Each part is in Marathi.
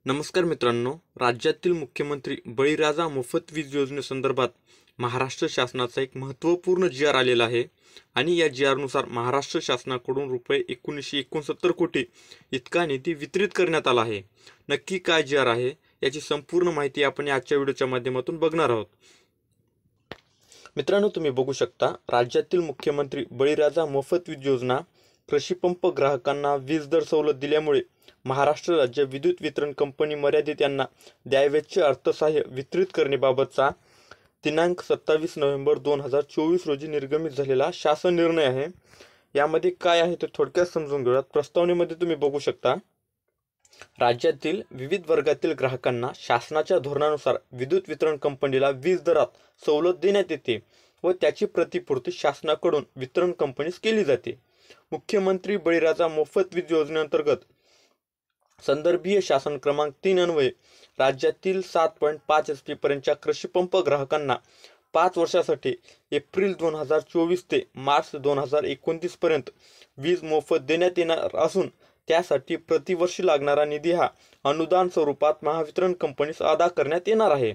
नमस्कार मित्रांनो, राज्यातील मुख्यमंत्री बळीराजा मोफत वीज योजनेसंदर्भात महाराष्ट्र शासनाचा एक महत्त्वपूर्ण जी.आर. आलेला आहे आणि या जी.आर.नुसार महाराष्ट्र शासनाकडून रुपये 1969 कोटी इतका निधी वितरित करण्यात आला आहे. नक्की काय जी.आर. आहे याची संपूर्ण माहिती आपण आजच्या व्हिडिओच्या माध्यमातून बघणार आहोत. मित्रांनो, तुम्ही बघू शकता, राज्यातील मुख्यमंत्री बळीराजा मोफत वीज योजना कृषी पंप ग्राहकांना वीज दर सवलत दिल्यामुळे महाराष्ट्र राज्य विद्युत वितरण कंपनी मर्यादित यांना द्यावयाचे अर्थसहाय्य वितरित करण्याबाबतचा दिनांक 27 नोव्हेंबर 2024 रोजी निर्गमित झालेला शासन निर्णय आहे. यामध्ये काय आहे ते थोडक्यात समजून घेऊयात. प्रस्तावनेमध्ये तुम्ही बघू शकता, राज्यातील विविध वर्गातील ग्राहकांना शासनाच्या धोरणानुसार विद्युत वितरण कंपनीला वीज दरात सवलत देण्यात येते व त्याची प्रतिपूर्ती शासनाकडून वितरण कंपनीस केली जाते. मुख्यमंत्री बळीराजा मोफत वीज योजनेअंतर्गत संदर्भीय शासन क्रमांक 3 अन्वये राज्यातील 7.5 HP पर्यंतच्या कृषी पंप ग्राहकांना 5 वर्षासाठी एप्रिल 2024 ते मार्च 2029 पर्यंत वीज मोफत देण्यात येणार असून त्यासाठी प्रतिवर्षी लागणारा निधी हा अनुदान स्वरूपात महावितरण कंपनीस अदा करण्यात येणार आहे.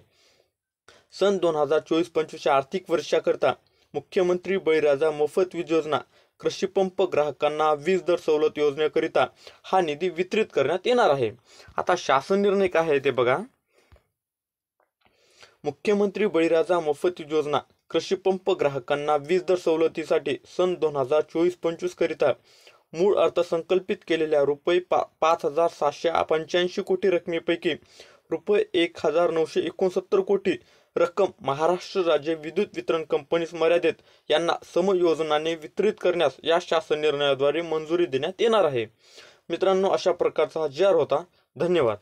सन 2024-25 आर्थिक वर्षाकरता मुख्यमंत्री बळीराजा मोफत वीज योजना कृषी पंप ग्राहकांना वीज दर सवलत योजनेकरिता हा निधी वितरित करण्यात येणार आहे. आता शासन निर्णय काय आहे ते बघा. मुख्यमंत्री बळीराजा मोफत वीज योजना कृषी पंप ग्राहकांना वीज दर सवलतीसाठी सन 2024-25 करिता मूळ अर्थसंकल्पित केलेल्या रुपये 5,785 कोटी रकमेपैकी रुपये 1,969 कोटी रक्कम महाराष्ट्र राज्य विद्युत वितरण कंपनीस मर्यादित यांना समयोजनाने वितरित करण्यास या शासन निर्णयाद्वारे मंजुरी देण्यात येणार आहे. मित्रांनो, अशा प्रकारचा हा जी.आर. होता. धन्यवाद.